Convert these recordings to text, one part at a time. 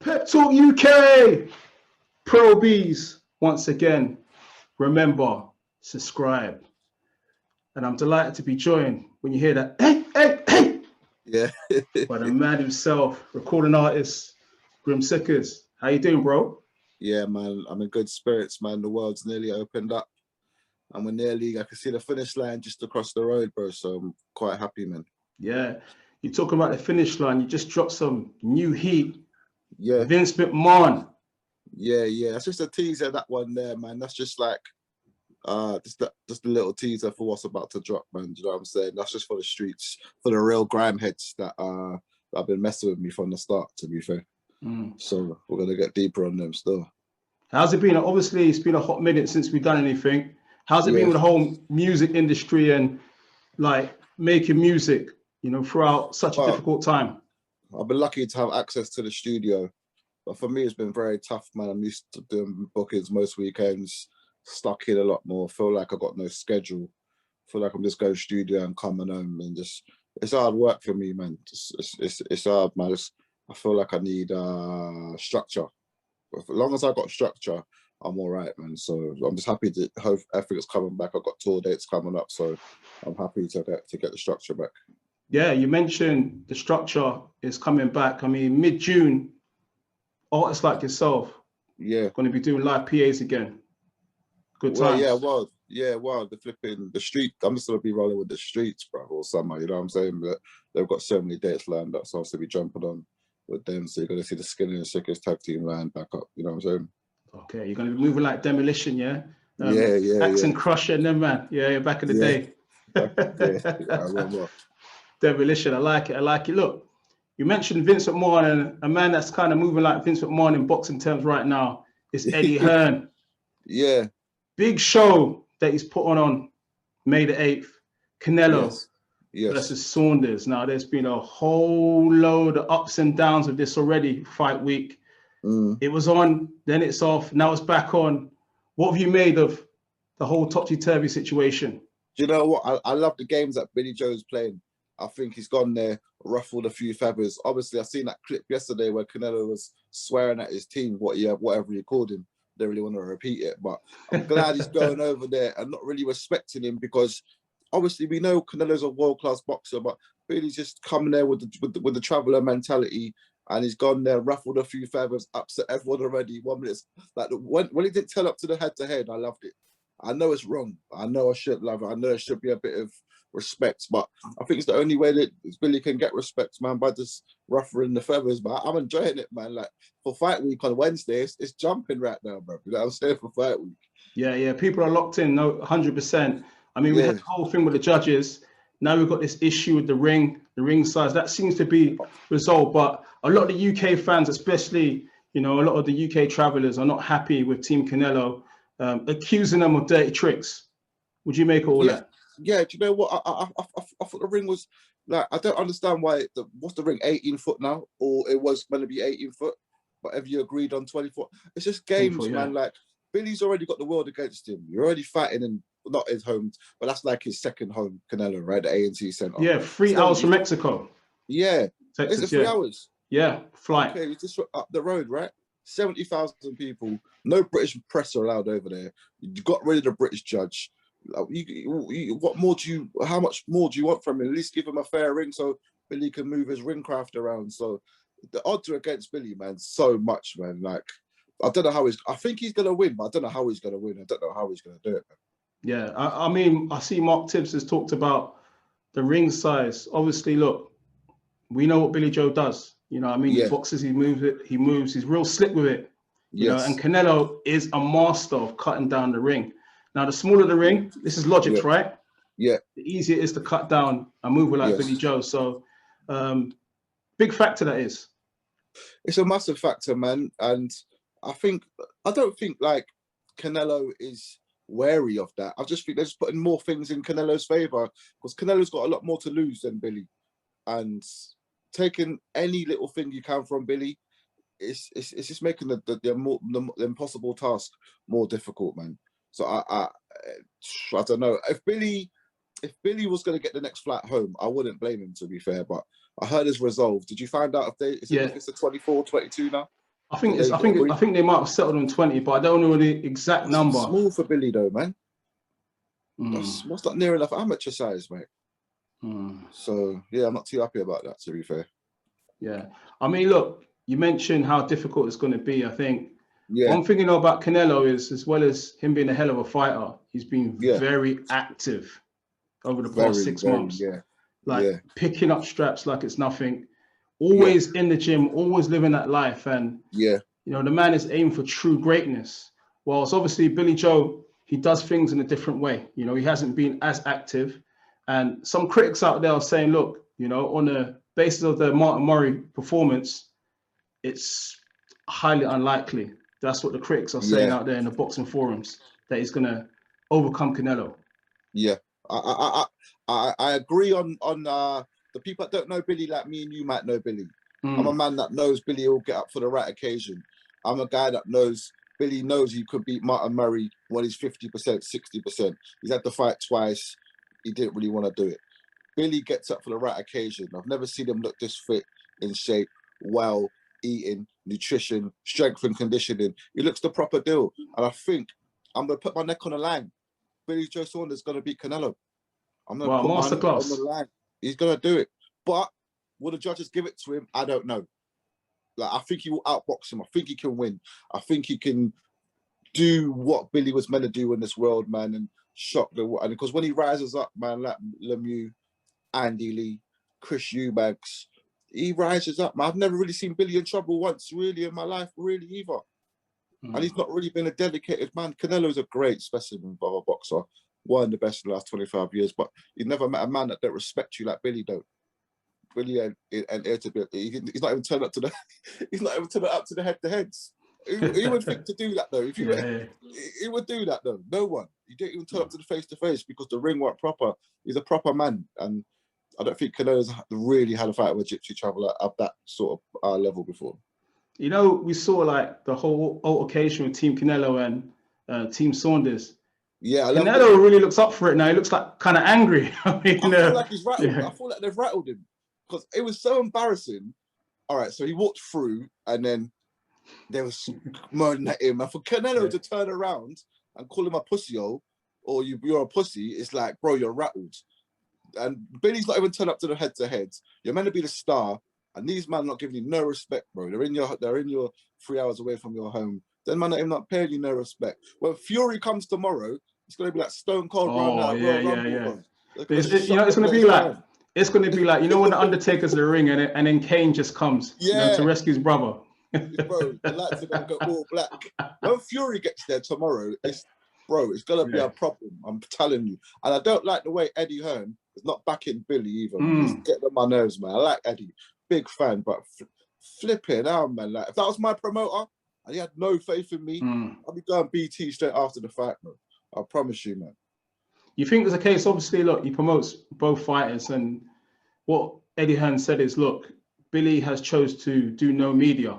Pep Talk UK, Pro Bs, once again, remember, subscribe. And I'm delighted to be joined when you hear that, hey, yeah, by the man himself, recording artist, Grim Sickers. How you doing, bro? yeah, man, I'm in good spirits, man. The world's nearly opened up, and we're nearly, I can see the finish line just across the road, bro, so I'm quite happy, man. Yeah, you talking about the finish line, you just dropped some new heat. Yeah, Vince McMahon. yeah, that's just a teaser, that one there, man. That's just like just a little teaser for what's about to drop, man. Do you know what I'm saying? That's just for the streets, for the real grime heads that have been messing with me from the start, to be fair. So we're gonna get deeper on them still. How's it been? Obviously, it's been a hot minute since we've done anything. How's it been with the whole music industry and like making music, you know, throughout such a difficult time? I've been lucky to have access to the studio, but for me, it's been very tough, man. I'm used to doing bookings most weekends, stuck in a lot more. Feel like I got no schedule. Feel like I'm just going studio and coming home, and just it's hard work for me, man. It's hard, man. I feel like I need structure. But as long as I got structure, I'm all right, man. So I'm just happy to hope everything's coming back. I've got tour dates coming up, so I'm happy to get the structure back. Yeah, you mentioned the structure is coming back. I mean, mid-June, artists like yourself, going to be doing live PAs again. Good times. Well, the flipping the street. I'm just gonna be rolling with the streets, bro, all summer. You know what I'm saying? But they've got so many dates lined up, so I'll still be jumping on with them. So you're gonna see the Skinny and Sickest tag team line back up. You know what I'm saying? Okay, you're gonna be moving like Demolition, yeah? Yeah. Accent Crusher and them, man. Yeah, back in the day. I remember. Demolition, I like it. Look, you mentioned Vince McMahon, and a man that's kind of moving like Vince McMahon in boxing terms right now is Eddie Hearn. Yeah. Big show that he's put on May the 8th. Canelo versus Saunders. Now, there's been a whole load of ups and downs of this already, fight week. It was on, then it's off, now it's back on. What have you made of the whole topsy-turvy situation? Do you know what? I love the games that Billy Joe's playing. I think he's gone there, ruffled a few feathers. Obviously, I seen that clip yesterday where Canelo was swearing at his team, whatever he called him. Don't really want to repeat it, but I'm glad he's going over there and not really respecting him, because obviously we know Canelo's a world-class boxer, but Billy's just coming there with the traveler mentality, and he's gone there, ruffled a few feathers, upset everyone already. 1 minute, like when he didn't tell up to the head-to-head, I loved it. I know it's wrong. I know I should love it. I know it should be a bit of respect, but I think it's the only way that Billy can get respect, man, by just ruffling the feathers. But I'm enjoying it, man. Like for fight week on Wednesday, it's jumping right now, bro. You know what I'm saying? For fight week. Yeah, people are locked in, no, 100%. I mean, we had the whole thing with the judges. Now we've got this issue with the ring size. That seems to be resolved, but a lot of the UK fans, especially, you know, a lot of the UK travelers are not happy with Team Canelo, accusing them of dirty tricks. Would you make all that? Yeah, do you know what? I thought the ring was like, I don't understand why. What's the ring, 18 foot now? Or it was going to be 18 foot, whatever you agreed on, 24. It's just games, man. Like, Billy's already got the world against him. You're already fighting in, not his home, but that's like his second home, Canelo, right? The A&T Center. Yeah, 3 hours from Mexico. Yeah. Texas, is it 3 hours? Yeah, flight. Okay, it's just up the road, right? 70,000 people. No British press are allowed over there. You got rid of the British judge. What more do you? How much more do you want from him? At least give him a fair ring so Billy can move his ring craft around. So the odds are against Billy, man, so much, man. Like, I don't know how I think he's gonna win, but I don't know how he's gonna win. I don't know how he's gonna do it, man. Yeah, I mean, I see Mark Tibbs has talked about the ring size. Obviously, look, we know what Billy Joe does. You know what I mean? He boxes, he moves it, he's real slick with it. You know, and Canelo is a master of cutting down the ring. Now, the smaller the ring, this is logic, right? Yeah. The easier it is to cut down and move like Billy Joe. So, big factor that is. It's a massive factor, man. And I think I don't think like Canelo is wary of that. I just think they're just putting more things in Canelo's favor because Canelo's got a lot more to lose than Billy, and taking any little thing you can from Billy, it's just making the impossible task more difficult, man. So I don't know if Billy was going to get the next flight home, I wouldn't blame him, to be fair. But I heard his resolve. Did you find out if it's a 24, 22 now? I think they might have settled on 20, but I don't know the exact number. Small for Billy though, man. That's not near enough amateur size, mate. So yeah, I'm not too happy about that, to be fair. Yeah, I mean, look, you mentioned how difficult it's going to be. I think one thing you know about Canelo is, as well as him being a hell of a fighter, he's been very active over the past 6 months. Picking up straps like it's nothing, always in the gym, always living that life. And you know, the man is aiming for true greatness. Whilst obviously Billy Joe, he does things in a different way. You know, he hasn't been as active. And some critics out there are saying, look, you know, on the basis of the Martin Murray performance, it's highly unlikely. That's what the critics are saying out there in the boxing forums, that he's going to overcome Canelo. Yeah, I agree on the people that don't know Billy, like me and you might know Billy. I'm a man that knows Billy will get up for the right occasion. I'm a guy that knows Billy knows he could beat Martin Murray when he's 50%, 60%. He's had the fight twice. He didn't really want to do it. Billy gets up for the right occasion. I've never seen him look this fit, in shape, well, eating, nutrition, strength and conditioning. He looks the proper deal. And I think I'm going to put my neck on the line. Billy Joe Saunders is going to beat Canelo. I'm going to put my neck on the line. He's going to do it. But will the judges give it to him? I don't know. Like, I think he will outbox him. I think he can win. I think he can do what Billy was meant to do in this world, man, and shock the world. And because when he rises up, man, like Lemieux, Andy Lee, Chris Eubanks, he rises up, man. I've never really seen Billy in trouble once, really, in my life, really, either. And he's not really been a dedicated man. Canelo's a great specimen of a boxer, one of the best in the last 25 years, but you never met a man that don't respect you like Billy don't. Billy and he's not even turned up to the he's not even turned up to the head-to-heads. Who would think to do that though? If you he would do that though. No one. He didn't even turn up to the face-to-face because the ring weren't proper. He's a proper man, and I don't think Canelo's really had a fight with a gypsy traveller at that sort of level before. You know, we saw like the whole altercation with Team Canelo and Team Saunders. Yeah, Canelo really looks up for it now. He looks like kind of angry. I feel like he's rattled. I feel like they've rattled him because it was so embarrassing. All right, so he walked through and then they was moaning at him. And for Canelo to turn around and call him a pussy-o, or you're a pussy, it's like, bro, you're rattled. And Billy's not even turned up to the head-to-heads. You're meant to be the star, and these men not giving you no respect, bro. They're in your 3 hours away from your home. Then man, they're not paying you no respect. When Fury comes tomorrow, it's gonna be like Stone Cold round that Rumble. You know, it's gonna be like, you know, when the Undertaker's in the ring and then Kane just comes, you know, to rescue his brother. Bro, the lights are gonna go all black. When Fury gets there tomorrow, it's gonna be a problem. I'm telling you. And I don't like the way Eddie Hearn is not backing Billy either. He's getting on my nerves, man. I like Eddie, big fan, but flipping out, man. Like, if that was my promoter and he had no faith in me, I'd be going BT straight after the fight, bro. I promise you, man. You think there's a case? Obviously, look, he promotes both fighters, and what Eddie Hearn said is, look, Billy has chose to do no media.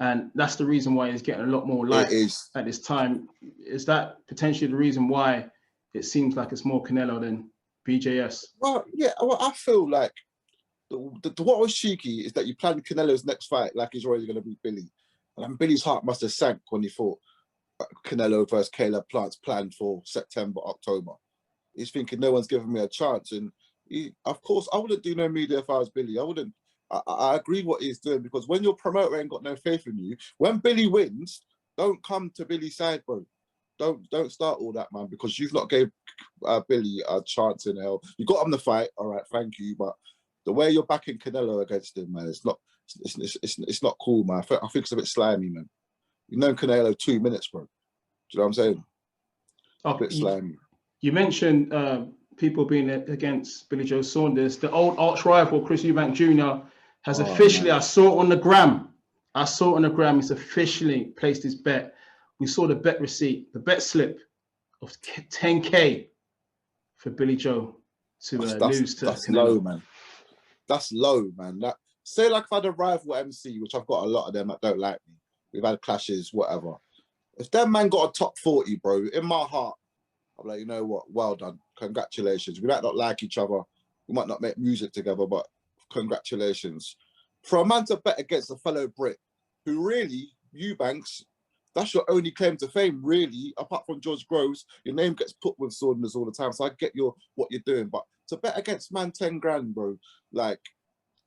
And that's the reason why he's getting a lot more light at this time. Is that potentially the reason why it seems like it's more Canelo than BJS? Well, yeah. Well, I feel like what was cheeky is that you planned Canelo's next fight like he's already going to beat Billy. And Billy's heart must have sank when he thought Canelo versus Caleb Plant's planned for September, October. He's thinking no one's giving me a chance. And of course, I wouldn't do no media if I was Billy. I wouldn't. I agree what he's doing, because when your promoter ain't got no faith in you, when Billy wins, don't come to Billy's side, bro. Don't start all that, man, because you've not gave Billy a chance in hell. You got him the fight, all right, thank you, but the way you're backing Canelo against him, man, it's not cool, man. I think it's a bit slimy, man. You've known Canelo 2 minutes, bro. Do you know what I'm saying? A bit slimy. You mentioned people being against Billy Joe Saunders. The old arch rival, Chris Eubank Jr., has officially, I saw it on the gram. He's officially placed his bet we saw the bet receipt, the bet slip of 10K for Billy Joe to lose to that's Canelo. low, man. That's low, man. That, say like if I had a rival MC, which I've got a lot of them that don't like me. We've had clashes, whatever. If that man got a top 40, bro, in my heart, I'm like, you know what? Well done. Congratulations. We might not like each other. We might not make music together, but congratulations. For a man to bet against a fellow Brit, who really, Eubanks, that's your only claim to fame, really, apart from George Groves. Your name gets put with Saunders all the time, so I get what you're doing. But to bet against man 10 grand, bro, like,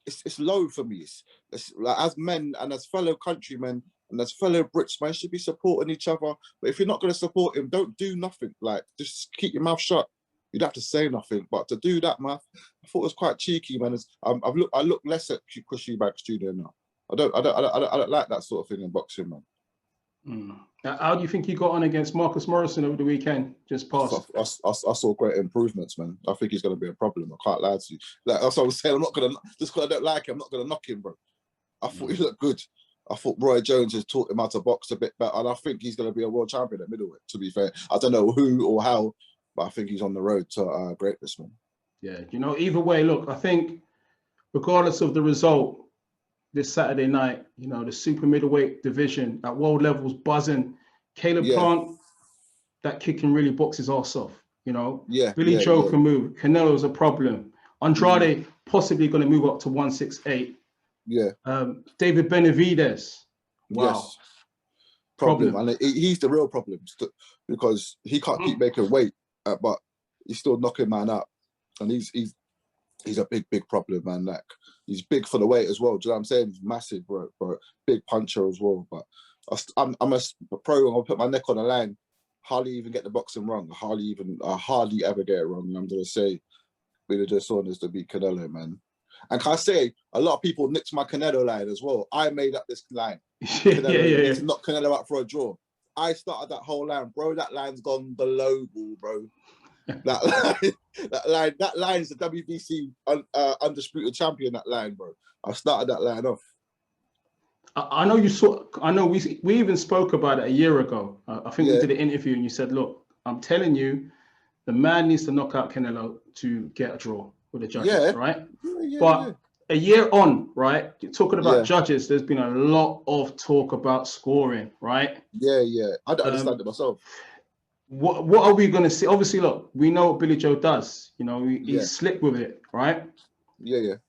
it's low for me. It's like, as men and as fellow countrymen and as fellow Brits, man, should be supporting each other. But if you're not going to support him, don't do nothing. Like, just keep your mouth shut. You'd have to say nothing. But to do that, man, I thought it was quite cheeky, man. I look less at Chris Eubanks Jr. now. I don't like that sort of thing in boxing, man. How do you think he got on against Marcus Morrison over the weekend? Just past. I saw great improvements, man. I think he's going to be a problem. I can't lie to you. Like, that's what I was saying. I'm not going to, just because I don't like him, I'm not going to knock him, bro. I thought he looked good. I thought Roy Jones has taught him how to box a bit better, and I think he's going to be a world champion at middleweight, to be fair. I don't know who or how, but I think he's on the road to greatness, man. Yeah, you know, either way, look, I think regardless of the result this Saturday night, you know, the super middleweight division at world levels buzzing. Caleb Plant, that kid can really box his ass off, you know. Billy Joe can move. Canelo's a problem. Andrade possibly going to move up to 168. David Benavidez. Wow. Yes. Problem. And he's the real problem because he can't keep making weight, but he's still knocking man out. And he's a big problem, man. Like, he's big for the weight as well. Do you know what I'm saying? He's massive, bro. Big puncher as well. But I'm a pro. I'll put my neck on the line. Hardly even get the boxing wrong. I hardly ever get it wrong. And I'm gonna say, Billy Joe Saunders to beat Canelo, man. And can I say, a lot of people nicked my Canelo line as well. I made up this line. Canelo, to knock Canelo out for a draw. I started that whole line, bro. That line's gone below ball, bro. That line's the WBC undisputed champion. That line, bro. I started that line off. I know you saw. I know we even spoke about it a year ago. I think we did an interview, and you said, "Look, I'm telling you, the man needs to knock out Canelo to get a draw with the judges, right?" But a year on, right? You're talking about judges. There's been a lot of talk about scoring, right? I don't understand it myself. What are we going to see? Obviously, look, we know what Billy Joe does. You know, he's slick with it, right? The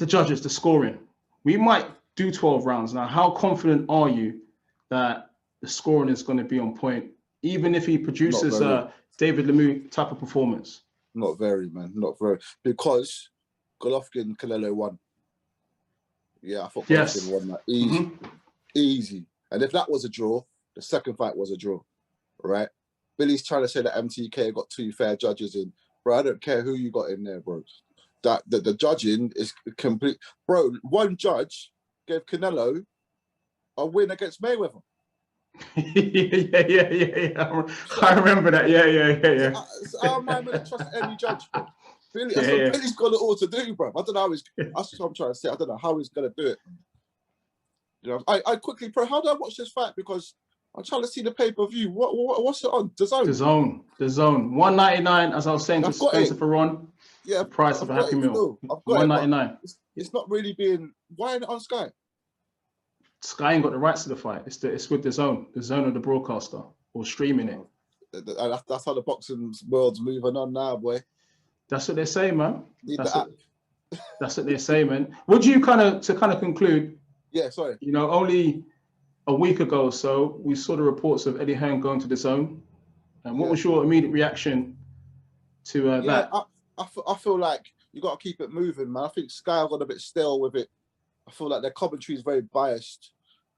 judges, the scoring. We might do 12 rounds. Now, how confident are you that the scoring is going to be on point, even if he produces a David Lemieux type of performance? Not very, man. Not very. Because Golovkin, Canelo won. I thought Golovkin won that. Easy. Easy. And if that was a draw, the second fight was a draw. Right? Billy's trying to say that MTK got 2 fair judges in. Bro, I don't care who you got in there, bro. That the judging is complete. Bro, one judge gave Canelo a win against Mayweather. I remember that. So how am I going to trust any judge, bro? Billy, Billy's got it all to do, bro. I don't know how that's what I'm trying to say. I don't know how he's going to do it. You know, I quickly, bro, how do I watch this fight? Because I'm trying to see the pay-per-view. What's it on? The Zone. The Zone. $1.99, as I was saying to Spencer for Ron. The price of a Happy Meal. $1.99. It's not really being. Why isn't it on Sky? Sky ain't got the rights to the fight. It's with the Zone of the broadcaster, or streaming it. That's how the boxing world's moving on now, boy. That's what they say, man. That's what they say, man. Would you kind of conclude? Yeah, sorry. You know, only a week ago or so, we saw the reports of Eddie Hearn going to the Zone. And what was your immediate reaction to that? I feel like you got to keep it moving, man. I think Sky got a bit stale with it. I feel like their commentary is very biased.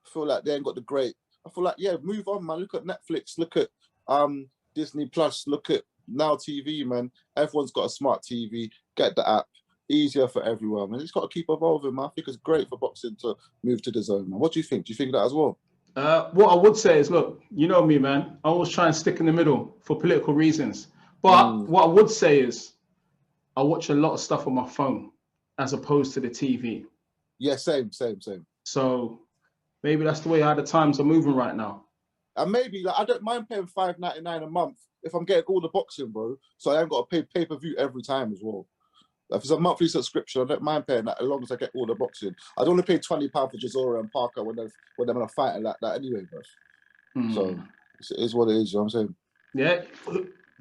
I feel like they ain't got the great. I feel like, move on, man. Look at Netflix. Look at Disney Plus. Look at Now TV, man. Everyone's got a smart TV. Get the app. Easier for everyone, man. It's got to keep evolving, man. I think it's great for boxing to move to the Zone, man. What do you think? Do you think that as well? What I would say is, look, you know me, man. I always try and stick in the middle for political reasons. But what I would say is, I watch a lot of stuff on my phone as opposed to the TV. Yeah, same. So Maybe that's the way how the times are moving right now. And maybe like, I don't mind paying $5.99 a month if I'm getting all the boxing, bro. So I ain't got to pay pay-per-view every time as well. If it's a monthly subscription, I don't mind paying that as long as I get all the boxing. I don't want to pay £20 for Chisora and Parker when they're in a fight like that anyway, bro. So it is what it is, you know what I'm saying? Yeah.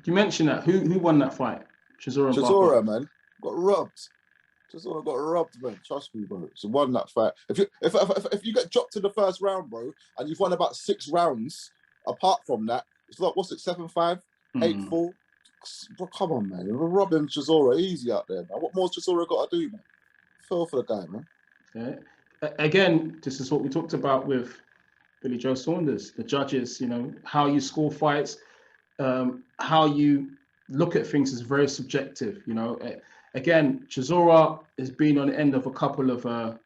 You mentioned that. Who won that fight? Chisora and Parker? Chisora, man, got robbed. Chisora got robbed, man. Trust me, bro. It's won that fight. If you get dropped in the first round, bro, and you've won about 6 rounds, apart from that, it's like, what's it, 7-5, 8-4? Bro, come on, man. We're robbing Chisora easy out there, man. What more Chisora got to do, man? Feel for the guy, man. Yeah. Again, this is what we talked about with Billy Joe Saunders. The judges, you know, how you score fights, how you look at things is very subjective, you know. Again, Chisora has been on the end of a couple of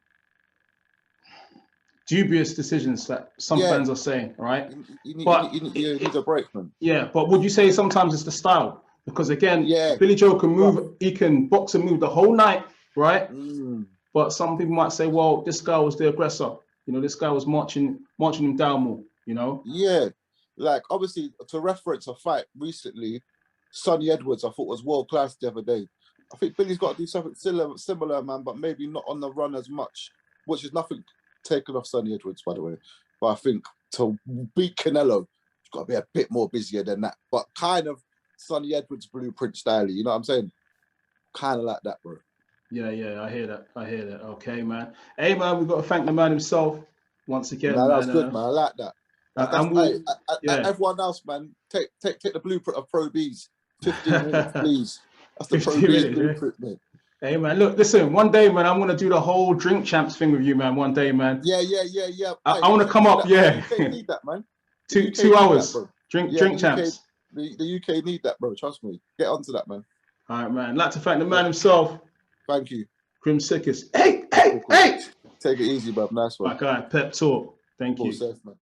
dubious decisions that some fans are saying, right? You need a break, man. Yeah, but would you say sometimes it's the style? Because again, Billy Joe can move, he can box and move the whole night, right? But some people might say, well, this guy was the aggressor. You know, this guy was marching him down more, you know? Yeah, like obviously to reference a fight recently, Sonny Edwards, I thought was world class the other day. I think Billy's got to do something similar, man, but maybe not on the run as much, which is nothing taken off Sonny Edwards, by the way. But I think to beat Canelo, you've got to be a bit more busier than that. But kind of Sonny Edwards blueprint style, you know what I'm saying? Kind of like that, bro. Yeah, I hear that. Okay, man. Hey, man, we've got to thank the man himself once again. Nah, that's good, man. I like that. Everyone else, man, take the blueprint of Pro B's. 15 minutes, please. That's the Pro B's blueprint, man. Hey, man, look, listen, one day, man, I'm going to do the whole drink champs thing with you, man, one day, man. Yeah. I want to come up, The UK need that, man. 2 hours. That, drink champs. The UK need that, bro. Trust me. Get onto that, man. All right, man. I'd like to thank the man himself. Thank you. Grim Sickest. Hey! Take it easy, bro. Nice one. My guy, Pep Talk. Thank you. Safe, man.